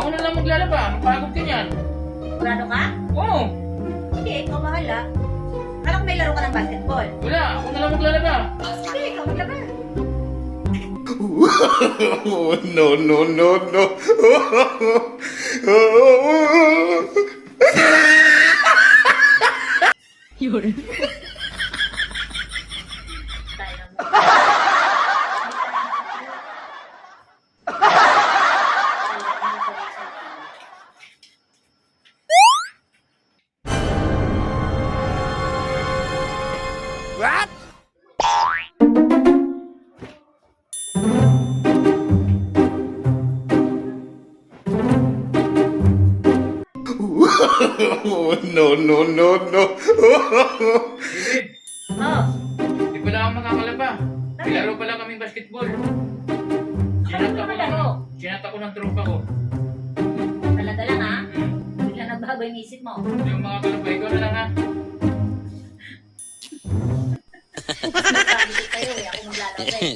Ako na lang maglalaba. Mapagod ka niyan. Sigurado ka? Oo. Hindi, ikaw bahala. Parang may laro ka ng basketball. Wala. Ako na lang maglalaba. Sige, ikaw maglaba. No, no, no, no. Tayo lang. What? No, no, no, no. David, Oh, di pala ako makakalaba. May laro pala kaming basketball. ano ba laro? Sinat ako ng tropa ko. Talaga lang ha? Bigla nagbago yung isip mo. Hindi mo makakalaba. Ikaw na lang ha. Sabi ko sa'yo eh, ako maglalaro eh.